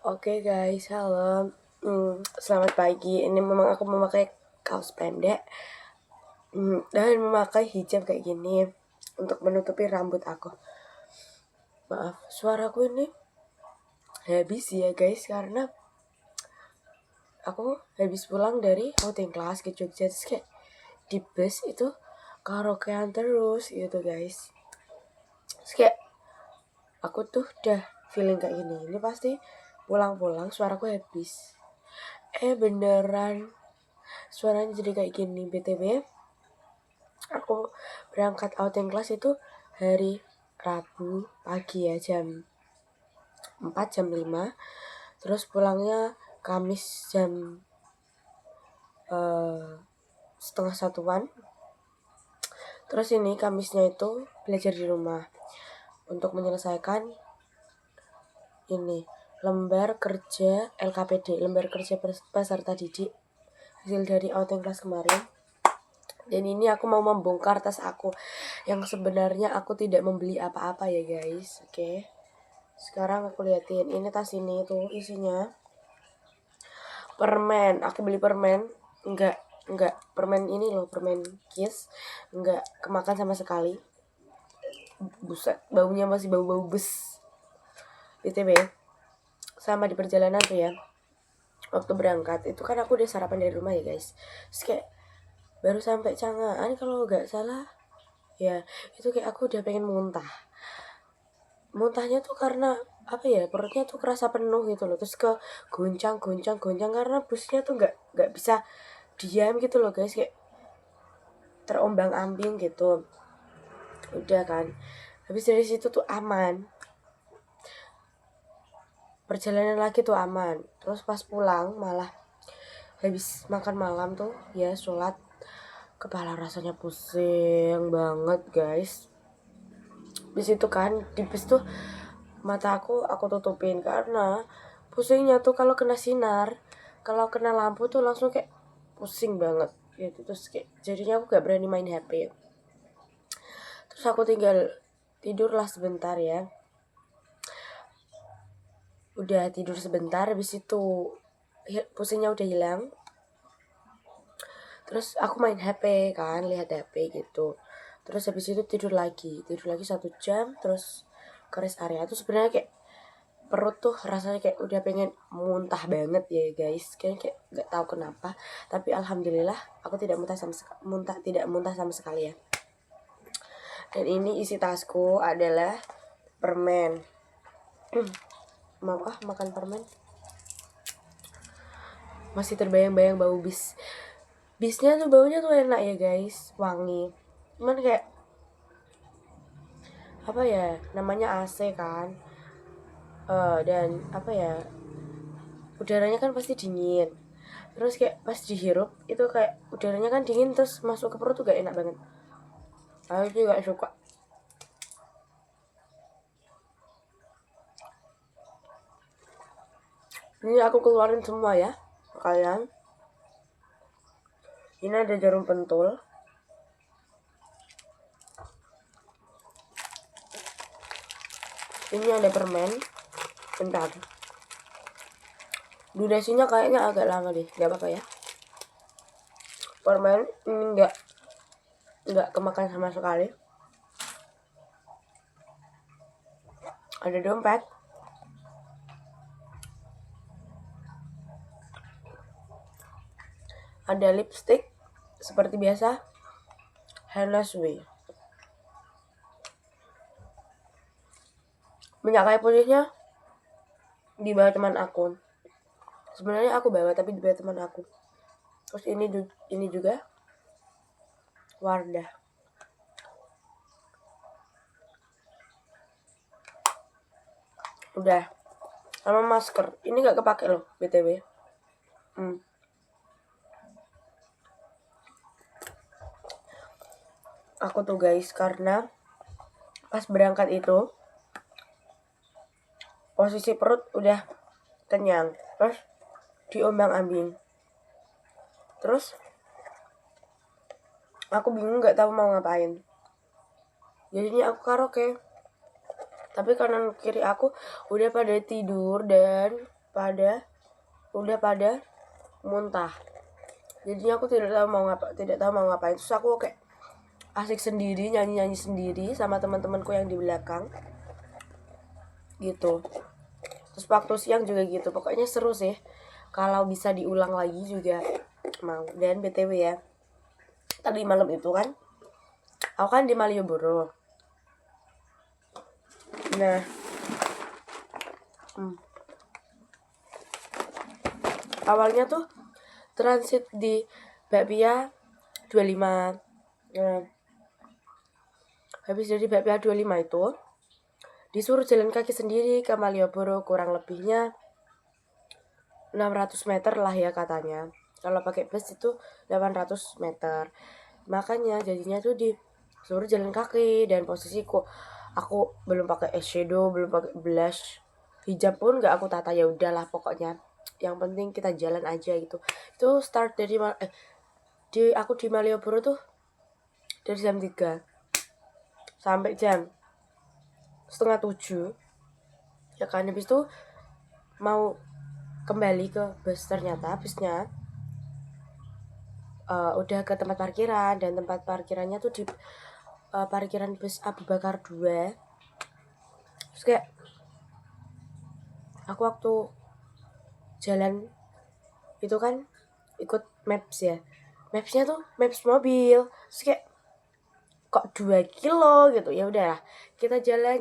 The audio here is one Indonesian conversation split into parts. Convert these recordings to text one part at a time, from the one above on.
Oke guys, halo. Selamat pagi. Ini memang aku memakai kaos pendek dan memakai hijab kayak gini untuk menutupi rambut aku. Maaf, suaraku ini habis ya guys karena aku habis pulang dari outing kelas ke Jogja, terus kayak di bus itu karaokean terus gitu guys. Terus kayak aku tuh udah feeling kayak gini. Ini pasti pulang-pulang suaraku habis. Beneran suaranya jadi kayak gini. BTW, aku berangkat outing kelas itu hari Rabu pagi ya, jam 4, jam 5. Terus pulangnya Kamis jam setengah satuan. Terus ini Kamisnya itu belajar di rumah untuk menyelesaikan ini lembar kerja LKPD, lembar kerja peserta didik, hasil dari outing kelas kemarin. Dan ini aku mau membongkar tas aku yang sebenarnya aku tidak membeli apa-apa ya guys. Oke. Sekarang aku liatin, ini tas ini tuh isinya permen. Aku beli permen, enggak permen ini loh, permen Kiss, enggak kemakan sama sekali. Buset, baunya masih bau-bau bus. BTW, sama di perjalanan tuh ya, waktu berangkat itu kan aku udah sarapan dari rumah ya guys. Terus kayak baru sampai Cangaan kalau nggak salah ya, itu kayak aku udah pengen muntah. Muntahnya tuh karena apa ya, perutnya tuh kerasa penuh gitu loh. Terus ke goncang karena busnya tuh nggak bisa diam gitu loh guys, kayak terombang ambing gitu. Udah kan, habis dari situ tuh aman, perjalanan lagi tuh aman. Terus pas pulang malah habis makan malam tuh ya, sholat, kepala rasanya pusing banget guys. Di situ kan di bus tuh mata aku tutupin karena pusingnya tuh kalau kena sinar, kalau kena lampu tuh langsung kayak pusing banget gitu. Terus kayak jadinya aku gak berani main HP. Terus aku tinggal tidurlah sebentar ya. Udah tidur sebentar, habis itu pusingnya udah hilang. Terus aku main HP kan, lihat HP gitu. Terus habis itu tidur lagi 1 jam. Terus ke rest area tuh sebenarnya kayak perut tuh rasanya kayak udah pengen muntah banget ya guys, kayak nggak tahu kenapa. Tapi alhamdulillah aku tidak muntah sama sekali ya. Dan ini isi tasku adalah permen. Mau makan permen, masih terbayang-bayang bau bisnya tuh, baunya tuh enak ya guys, wangi. Cuman kayak apa ya, namanya AC kan, dan apa ya, udaranya kan pasti dingin. Terus kayak pas dihirup itu kayak udaranya kan dingin, terus masuk ke perut tuh gak enak banget. Aku juga suka. Ini aku keluarin semua ya kalian. Ini ada jarum pentul. Ini ada permen. Bentar, durasinya kayaknya agak lama deh, gak apa-apa ya. Permen ini nggak kemakan sama sekali. Ada dompet, ada lipstick seperti biasa, Hairlessly. Minyak kayu putihnya di bawah teman aku. Sebenarnya aku bawa tapi di bawah teman aku. Terus ini juga Wardah. Udah. Sama masker. Ini gak kepake loh BTW. Aku tuh guys, karena pas berangkat itu posisi perut udah kenyang, terus diombang-ambing. Terus aku bingung gak tahu mau ngapain. Jadinya aku karaoke. Tapi kanan kiri aku udah pada tidur dan udah pada muntah. Jadinya aku tidak tahu mau ngapain. Terus aku kayak asik sendiri, nyanyi sendiri sama teman-temanku yang di belakang gitu. Terus waktu siang juga gitu. Pokoknya seru sih. Kalau bisa diulang lagi juga mau. Dan BTW ya, tadi malam itu kan aku kan di Malioboro. Nah, awalnya tuh transit di Bakpia 25. Nah, habis dari Bakpia 25 itu disuruh jalan kaki sendiri ke Malioboro, kurang lebihnya 600 meter lah ya katanya. Kalau pakai bus itu 800 meter. Makanya jadinya tuh disuruh jalan kaki, dan posisiku aku belum pakai eyeshadow, belum pakai blush, hijab pun gak aku tata. Ya udahlah pokoknya yang penting kita jalan aja gitu. Itu start dari aku di Malioboro tuh dari jam 3 sampai jam setengah 7 ya kan. Habis itu mau kembali ke bus, ternyata busnya udah ke tempat parkiran, dan tempat parkirannya tuh di parkiran bus Abu Bakar 2. Terus kayak aku waktu jalan itu kan ikut maps ya, mapsnya tuh maps mobil. Terus kayak kok 2 kilo gitu. Ya udahlah, kita jalan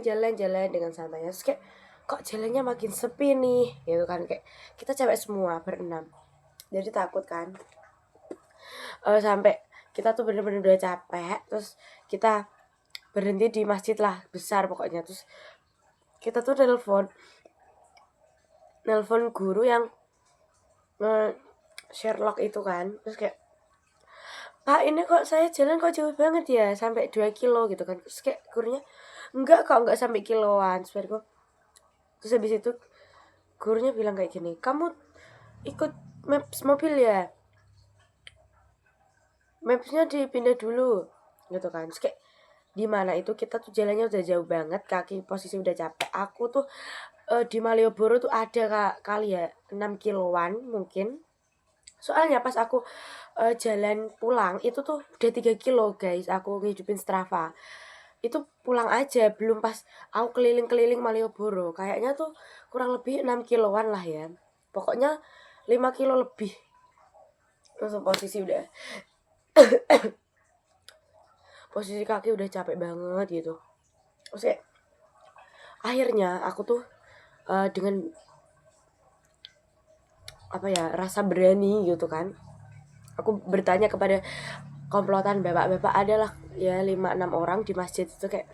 dengan santainya. Terus kayak kok jalannya makin sepi nih gitu kan, kayak kita cewek semua berenam, jadi takut kan. Sampai kita tuh bener-bener udah capek, terus kita berhenti di masjid lah besar pokoknya. Terus kita tuh nelpon guru yang Sherlock itu kan. Terus kayak, Pak ini kok saya jalan kok jauh banget ya, sampai 2 kilo gitu kan. Terus kayak gurunya, enggak sampai kiloan. Terus habis itu gurunya bilang kayak gini, kamu ikut maps mobil ya, mapsnya dipindah dulu gitu kan. Terus kayak di mana itu kita tuh jalannya udah jauh banget, kaki posisi udah capek. Aku tuh di Malioboro tuh ada kali ya 6 kiloan mungkin. Soalnya pas aku jalan pulang itu tuh udah 3 kilo guys. Aku ngidupin Strava, itu pulang aja, belum pas aku keliling-keliling Malioboro. Kayaknya tuh kurang lebih 6 kiloan lah ya. Pokoknya 5 kilo lebih. Langsung posisi kaki udah capek banget gitu. Terus kayak akhirnya aku tuh dengan rasa berani gitu kan, aku bertanya kepada komplotan bapak-bapak, adalah ya 5-6 orang di masjid itu, kayak,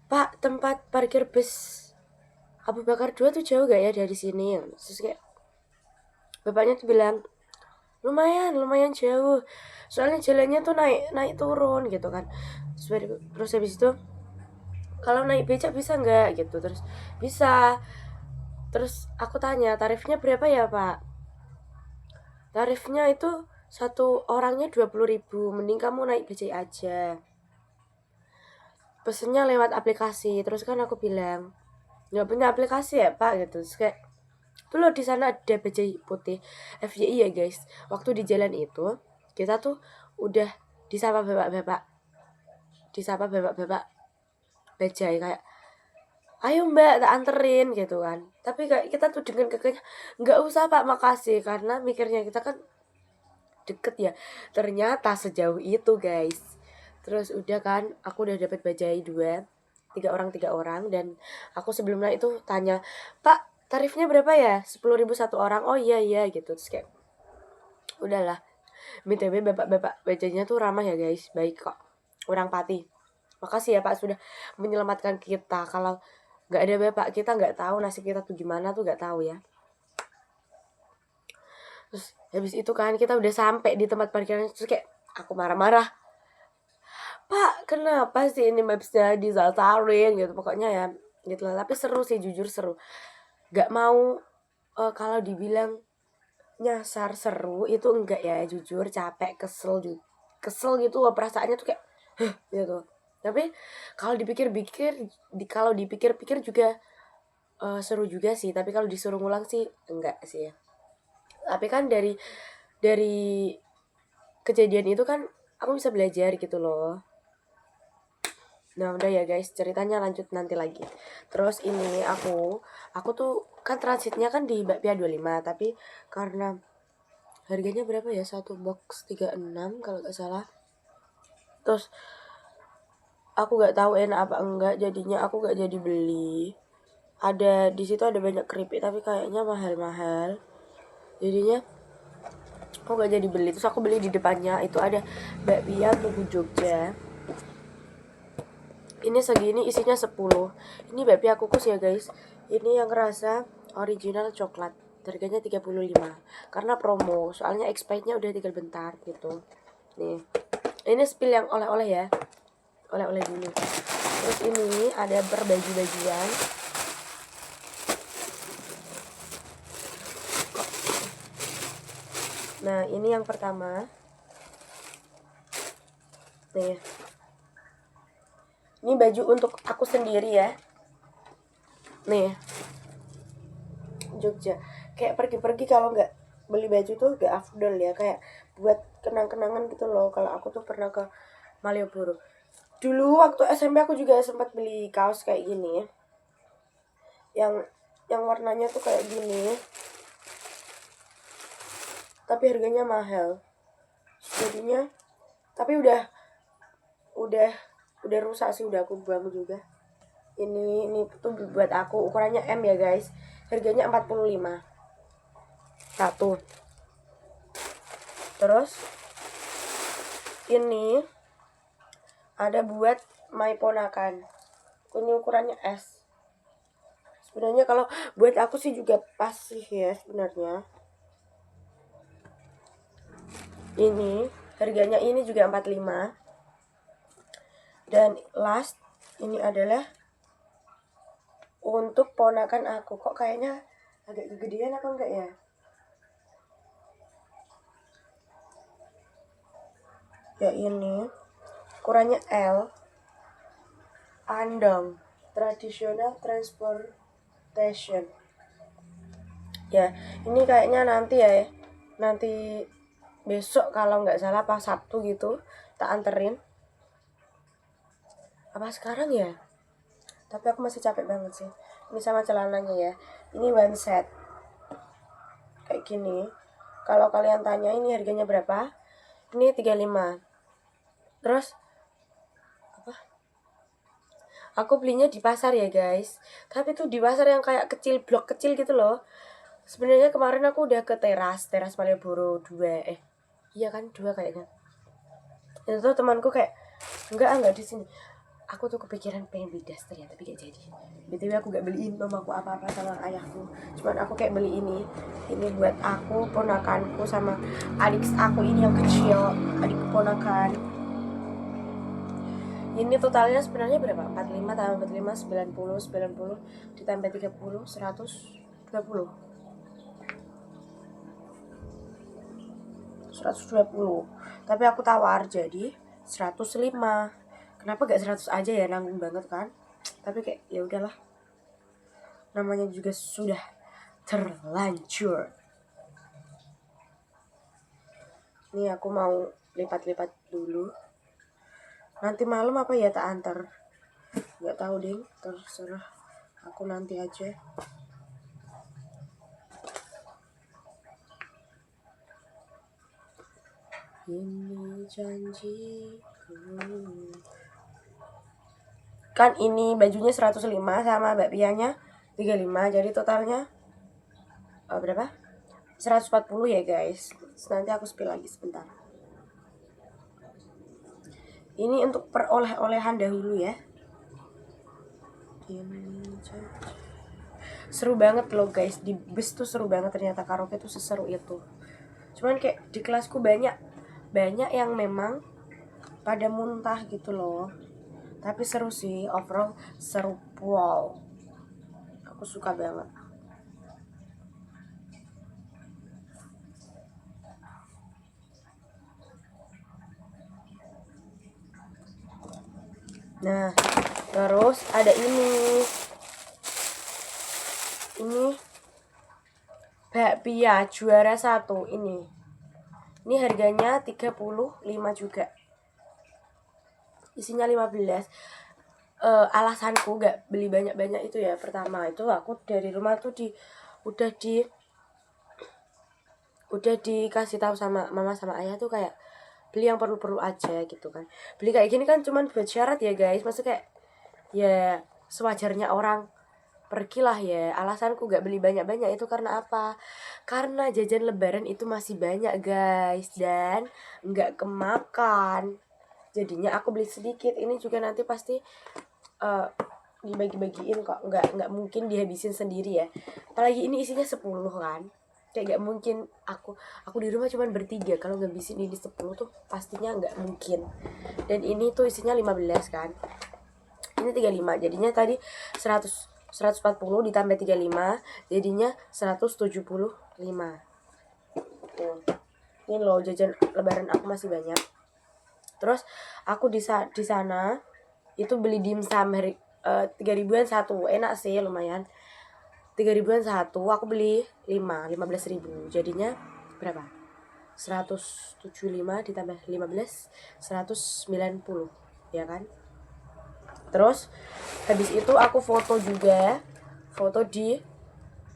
Pak, tempat parkir bus Abu Bakar 2 tuh jauh gak ya dari sini? Terus kayak bapaknya tuh bilang, lumayan jauh, soalnya jalannya tuh naik turun gitu kan. Terus habis itu, kalau naik becak bisa nggak gitu? Terus bisa. Terus aku tanya, tarifnya berapa ya Pak? Tarifnya itu satu orangnya 20.000, mending kamu naik becak aja, pesennya lewat aplikasi. Terus kan aku bilang, nggak punya aplikasi ya Pak gitu. Terus kayak, tuh loh di sana ada bajai putih FYI ya guys. Waktu di jalan itu kita tuh udah disapa bapak-bapak bajai, kayak, ayo mbak tak anterin gitu kan. Tapi kayak kita tuh dengan kekehnya, nggak usah Pak makasih, karena mikirnya kita kan deket ya. Ternyata sejauh itu guys. Terus udah kan, aku udah dapet bajai 3 orang, dan aku sebelum naik itu tanya, Pak tarifnya berapa ya? 10.000 satu orang. Oh iya gitu. Terus kayak, udahlah. BTW bapak-bapak bajainya tuh ramah ya guys, baik kok, orang Pati. Makasih ya Pak sudah menyelamatkan kita. Kalau nggak ada bapak, kita nggak tahu nasib kita tuh gimana, tuh nggak tahu ya. Terus habis itu kan kita udah sampai di tempat parkiran. Terus kayak aku marah-marah, Pak kenapa sih ini mapsnya disaltarin gitu. Pokoknya ya gitu lah. Tapi seru sih, jujur seru. Gak mau kalau dibilang nyasar seru itu enggak ya, jujur capek, kesel gitu loh, perasaannya tuh kayak gitu. Tapi kalau dipikir-pikir juga seru juga sih, tapi kalau disuruh ngulang sih enggak sih ya. Tapi kan dari kejadian itu kan aku bisa belajar gitu loh. Nah udah ya guys, ceritanya lanjut nanti lagi. Terus ini aku tuh kan transitnya kan di Bakpia 25, tapi karena harganya berapa ya, satu box 36 kalau nggak salah. Terus aku nggak tahu enak apa enggak, jadinya aku nggak jadi beli. Ada di situ ada banyak keripik tapi kayaknya mahal-mahal. Jadinya aku nggak jadi beli. Terus aku beli di depannya itu ada bakpia Tugu Jogja. Ini segini isinya 10. Ini bakpia kukus ya guys. Ini yang rasa original coklat. Harganya 35. Karena promo, soalnya expirednya udah tinggal bentar gitu. Nih. Ini spill yang oleh-oleh ya. Oleh-oleh dulu. Terus ini ada berbaju-bajuan. Nah, ini yang pertama. Nih. Ini baju untuk aku sendiri ya. Nih. Jogja. Kayak pergi-pergi kalau nggak beli baju tuh gak afdol ya, kayak buat kenang-kenangan gitu loh. Kalau aku tuh pernah ke Malioboro. Dulu waktu SMP aku juga sempat beli kaos kayak gini. Yang warnanya tuh kayak gini. Tapi harganya mahal. Jadinya tapi udah rusak sih, udah aku buang juga. Ini tuh buat aku, ukurannya M ya guys. Harganya 45. Satu. Terus ini ada buat my ponakan. Ini ukurannya S. Sebenarnya kalau buat aku sih juga pas sih ya sebenarnya. Ini harganya ini juga 45. Dan last ini adalah untuk ponakan aku. Kok kayaknya agak kegedean apa enggak ya? Ya ini ukurannya L. Andong traditional transportation. Ya ini kayaknya nanti ya, nanti besok kalau nggak salah pas Sabtu gitu tak anterin. Apa sekarang ya? Tapi aku masih capek banget sih. Ini sama celananya ya. Ini one set. Kayak gini. Kalau kalian tanya ini harganya berapa? Ini 35. Terus apa? Aku belinya di pasar ya guys. Tapi tuh di pasar yang kayak kecil, blok kecil gitu loh. Sebenarnya kemarin aku udah ke teras Malioboro 2. Iya kan 2 kayaknya. Itu tuh temanku kayak enggak di sini. Aku tuh kepikiran pengen beli daster ya, tapi gak jadi. BTW aku gak beliin mamaku apa-apa sama ayahku. Cuman aku kayak beli ini. Ini buat aku, ponakanku, sama adik aku ini yang kecil, adik ponakan. Ini totalnya sebenarnya berapa? 45 tambah 45 90 ditambah 30 120. 120. Tapi aku tawar jadi 105. Kenapa gak 100 aja ya, nanggung banget kan? Tapi kayak ya udahlah. Namanya juga sudah terlanjur. Nih aku mau lipat-lipat dulu. Nanti malam apa ya tak antar? Gak tahu deh, terserah. Aku nanti aja. Ini janjiku. Kan ini bajunya 105 sama bakpianya 35, jadi totalnya berapa? 140 ya guys. Nanti aku spill lagi sebentar. Ini untuk peroleh-olehan dahulu ya. Seru banget loh guys, di bus tuh seru banget ternyata, karaoke tuh seseru itu. Cuman kayak di kelasku banyak yang memang pada muntah gitu loh. Tapi seru sih, overall seru. Wow, aku suka banget. Nah terus ada ini Ini bakpia juara 1 ini. Ini harganya 35 juga. Isinya 15. Alasanku gak beli banyak-banyak itu ya, pertama itu aku dari rumah tuh udah dikasih tahu sama mama sama ayah tuh kayak beli yang perlu-perlu aja gitu kan. Beli kayak gini kan cuman buat syarat ya guys, maksudnya kayak ya sewajarnya orang pergilah ya. Alasanku gak beli banyak-banyak itu karena apa? Karena jajan lebaran itu masih banyak guys, dan gak kemakan. Jadinya aku beli sedikit. Ini juga nanti pasti dibagi-bagiin kok, nggak mungkin dihabisin sendiri ya, apalagi ini isinya 10 kan, kayak nggak mungkin aku di rumah cuman bertiga, kalau ngabisin ini 10 tuh pastinya nggak mungkin. Dan ini tuh isinya 15 kan, ini 35, jadinya tadi 140 ditambah 35 jadinya 175. Tuh. Ini loh jajan lebaran aku masih banyak. Terus aku di sana itu beli dimsum 3.000-an satu, enak sih lumayan. 3.000-an satu, aku beli 15.000, jadinya berapa? 175 ditambah 15 190 ya kan. Terus habis itu aku foto juga, foto di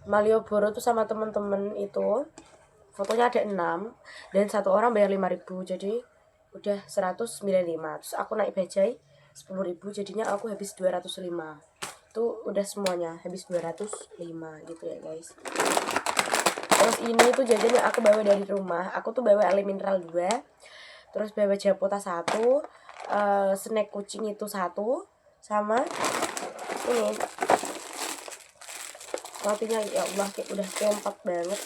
Malioboro tuh sama temen-temen itu. Fotonya ada 6 dan satu orang bayar 5.000, jadi udah 195. Terus aku naik bajai 10.000, jadinya aku habis 205. Tuh udah semuanya habis 205 gitu ya guys. Terus ini tuh jajan yang aku bawa dari rumah. Aku tuh bawa air mineral 2, terus bawa Japota 1, snack kucing itu 1, sama ini rotinya. Ya Allah, kayak udah keempat banget.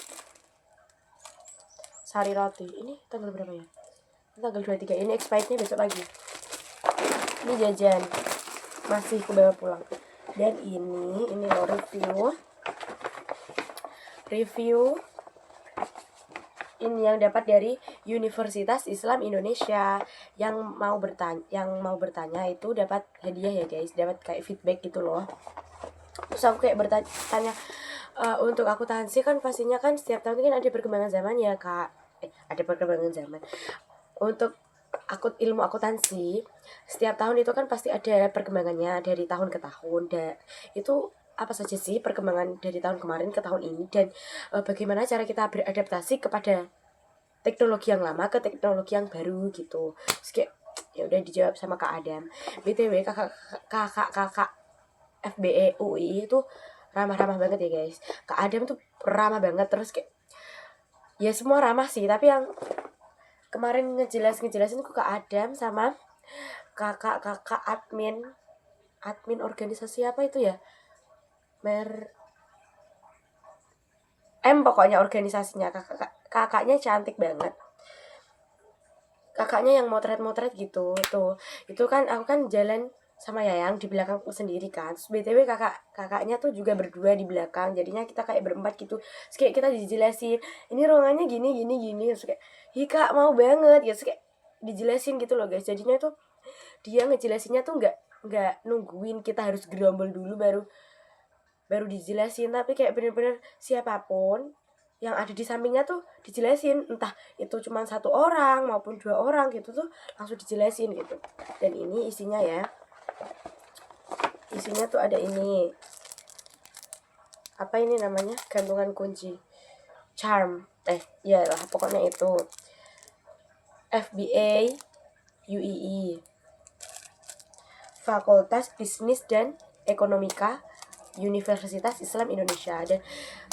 Sari roti. Ini tanggal berapa ya? Ini tanggal 23. Ini expirednya besok lagi. Ini jajan masih aku bawa pulang. Dan ini loh review ini yang dapat dari Universitas Islam Indonesia. Yang mau bertanya itu dapat hadiah ya guys, dapat kayak feedback gitu loh. Terus aku kayak bertanya, untuk akuntansi kan pastinya kan setiap tahun kan ada perkembangan zaman ya kak, ada perkembangan zaman. Untuk ilmu akuntansi setiap tahun itu kan pasti ada perkembangannya dari tahun ke tahun. Itu apa saja sih perkembangan dari tahun kemarin ke tahun ini, dan bagaimana cara kita beradaptasi kepada teknologi yang lama ke teknologi yang baru gitu. Terus kayak ya udah dijawab sama Kak Adam. BTW kakak FBE UI itu ramah-ramah banget ya guys. Kak Adam tuh ramah banget, terus kayak ya semua ramah sih, tapi yang kemarin ngejelasin ke Kak Adam sama kakak admin organisasi apa itu ya, pokoknya organisasinya. Kakaknya cantik banget, kakaknya yang motret gitu. Itu kan aku kan jalan sama Yayang di belakangku sendiri kan. Terus BTW kakaknya tuh juga berdua di belakang, jadinya kita kayak berempat gitu. Terus kayak kita dijelasin ini ruangannya gini. Terus kayak hi kak mau banget ya. Terus kayak dijelasin gitu loh guys. Jadinya tuh dia ngejelasinnya tuh nggak nungguin kita harus gerombol dulu baru dijelasin, tapi kayak bener-bener siapapun yang ada di sampingnya tuh dijelasin, entah itu cuma 1 orang maupun 2 orang gitu tuh langsung dijelasin gitu. Dan ini isinya tuh ada ini, apa ini namanya, gantungan kunci charm, ya lah pokoknya itu FBA UII, Fakultas Bisnis dan Ekonomika Universitas Islam Indonesia. Dan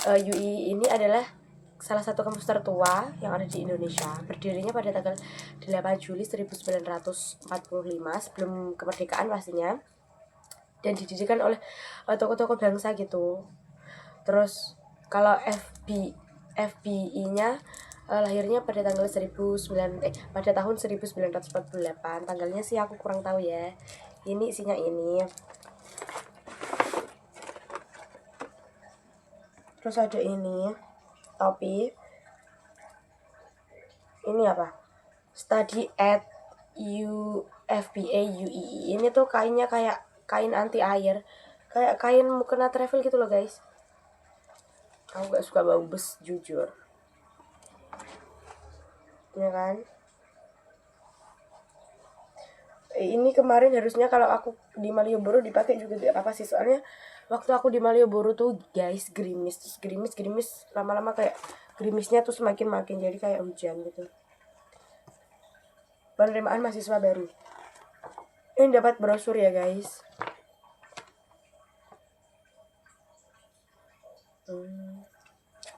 UI ini adalah salah satu kampus tertua yang ada di Indonesia. Berdirinya pada tanggal 8 Juli 1945 sebelum kemerdekaan pastinya. Dan didirikan oleh tokoh-tokoh bangsa gitu. Terus kalau FBI-nya lahirnya pada tanggal pada tahun 1948. Tanggalnya sih aku kurang tahu ya. Ini isinya ini. Terus ada ini topi. Ini apa? Study at UFBA UII. Ini tuh kainnya kayak kain anti air, kayak kain mukena travel gitu loh guys. Aku gak suka bau bus, jujur. Ya kan? Ini kemarin harusnya kalau aku di Malioboro dipakai juga tidak apa sih, soalnya waktu aku di Malioboro tuh guys gerimis lama-lama kayak gerimisnya tuh semakin makin jadi kayak hujan gitu. Penerimaan mahasiswa baru ini dapat brosur ya guys.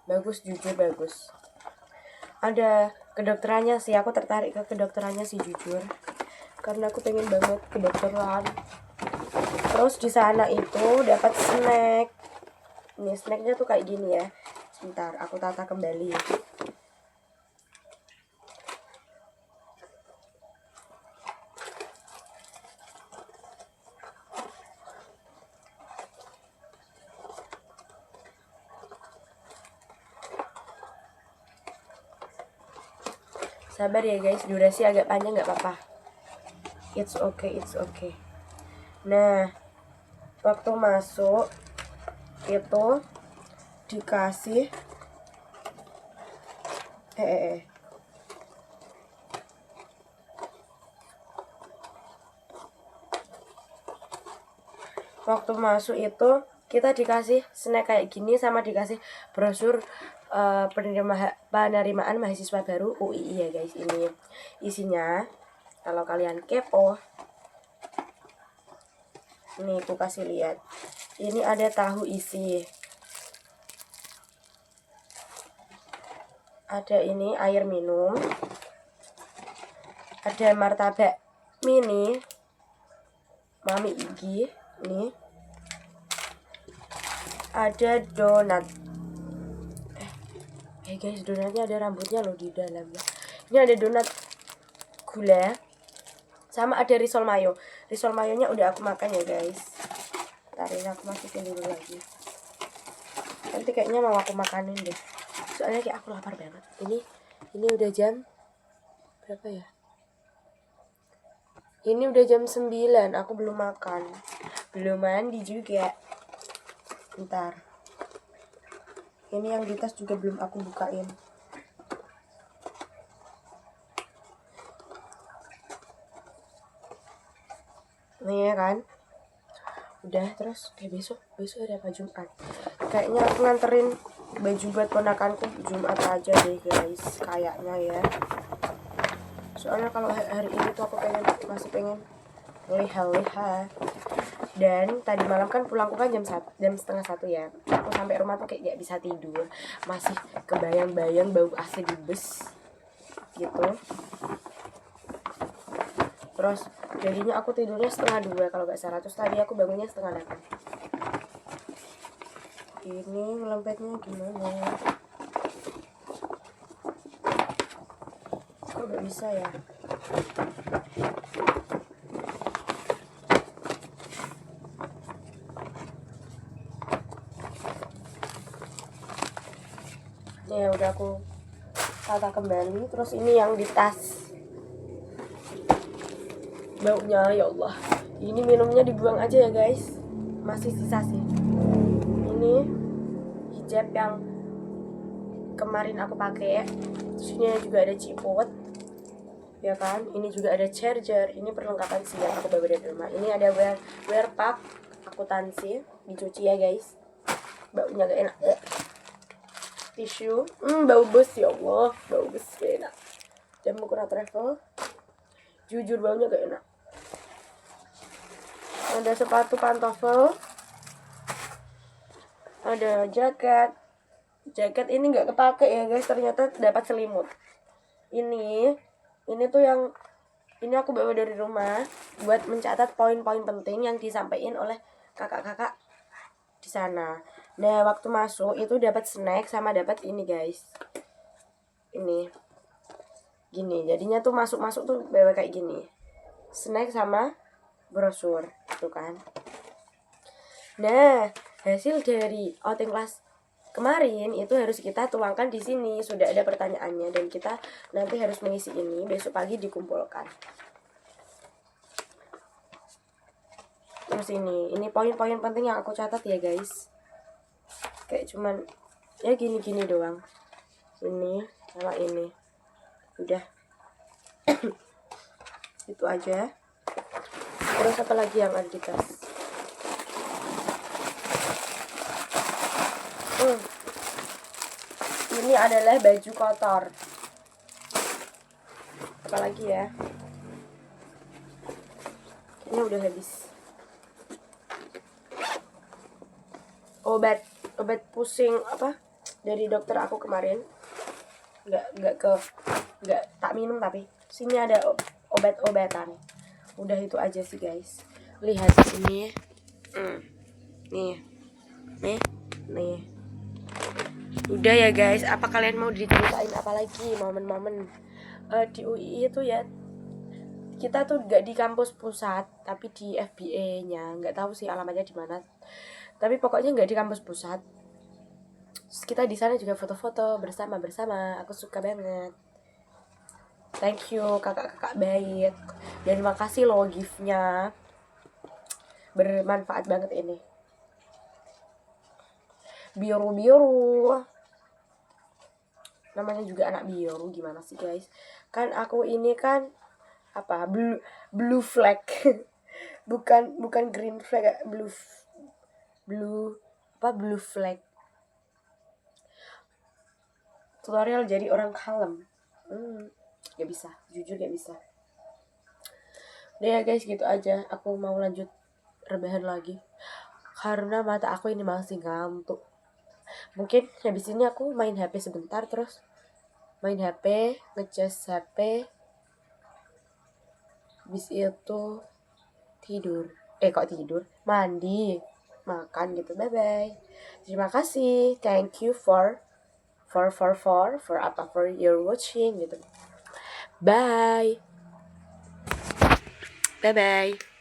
Bagus, jujur bagus. Ada kedokterannya sih, aku tertarik ke kedokterannya sih jujur, karena aku pengen banget kedokteran. Terus di sana itu dapat snack. Ini snacknya tuh kayak gini ya. Sebentar, aku tata kembali. Sabar ya guys, durasi agak panjang nggak apa-apa. It's okay. Nah, waktu masuk itu dikasih waktu masuk itu kita dikasih snack kayak gini sama dikasih brosur penerimaan mahasiswa baru UII ya guys. Ini isinya kalau kalian kepo, ini aku kasih lihat. Ini ada tahu isi, ada ini air minum, ada martabak mini Mami Igi, nih ada donat. Guys, donatnya ada rambutnya loh di dalamnya. Ini ada donat gula sama ada risol mayo. Risol mayonya udah aku makan ya guys. Ntar ini aku masukin dulu lagi. Nanti kayaknya mau aku makanin deh, soalnya kayak aku lapar banget. Ini udah jam berapa ya? Ini udah jam 9, aku belum makan, belum mandi juga. Bentar, ini yang di tas juga belum aku bukain. Nih ya kan, udah. Terus kayak besok ada apa, Jumat. Kayaknya aku nganterin baju buat ponakanku Jumat aja deh guys, kayaknya ya. Soalnya kalau hari ini tuh aku masih pengen leha-leha. Dan tadi malam kan pulangku kan jam setengah 1 ya. Aku sampai rumah tuh kayak gak bisa tidur, masih kebayang-bayang bau AC di bus gitu. Terus jadinya aku tidurnya setengah 2 kalau gak salah. Terus tadi aku bangunnya setengah 8. Ini ngelempetnya gimana? Kok gak bisa ya? Nih ya udah aku tata kembali. Terus ini yang di tas, baunya ya Allah. Ini minumnya dibuang aja ya guys, masih sisa sih. Ini hijab yang kemarin aku pakai. Terus ini juga ada ciput ya kan. Ini juga ada charger. Ini perlengkapan sih yang aku bawa dari rumah. Ini ada wear pack akuntansi, dicuci ya guys. Baunya gak enak. Tisu, bau bus ya Allah, bau bus gak enak. Jam Mukuna Travel, jujur baunya gak enak. Ada sepatu pantofel, ada jaket ini nggak kepake ya guys, ternyata dapat selimut. Ini tuh yang ini aku bawa dari rumah buat mencatat poin-poin penting yang disampaikan oleh kakak-kakak di sana. Nah, waktu masuk itu dapat snack sama dapat ini guys. Ini gini, jadinya tuh masuk tuh bawa kayak gini. Snack sama brosur itu kan. Nah, hasil dari outing class kemarin itu harus kita tuangkan di sini. Sudah ada pertanyaannya dan kita nanti harus mengisi ini, besok pagi dikumpulkan. Terus ini poin-poin penting yang aku catat ya guys. Kayak cuman Ya gini-gini doang. Ini sama ini. Udah. Itu aja. Terus apa lagi yang ada di tas? Ini adalah baju kotor. Apa lagi ya? Ini udah habis. Obat pusing apa dari dokter aku kemarin. Nggak tak minum, tapi sini ada obat-obatan. Udah itu aja sih guys. Lihat sini. Nih. Udah ya guys, apa kalian mau diceritain apa lagi momen-momen di UI itu ya? Kita tuh nggak di kampus pusat, tapi di FBA-nya. Nggak tahu sih alamatnya di mana. Tapi pokoknya nggak di kampus pusat. Terus kita di sana juga foto-foto bersama. Aku suka banget. Thank you kakak-kakak baik. Dan makasih loh gift-nya. Bermanfaat banget ini. Biru-biru. Namanya juga anak biru, gimana sih guys? Kan aku ini kan apa? Blue flag. bukan green flag, blue flag. Tutorial jadi orang kalem. Gak bisa, jujur gak bisa. Udah ya guys, gitu aja. Aku mau lanjut rebahan lagi karena mata aku ini masih ngantuk. Mungkin habis ini aku main HP sebentar, terus main HP, ngecas HP, habis itu tidur. Kok tidur? Mandi, makan gitu. Bye bye. Terima kasih. Thank you for your watching gitu. Bye. Bye bye.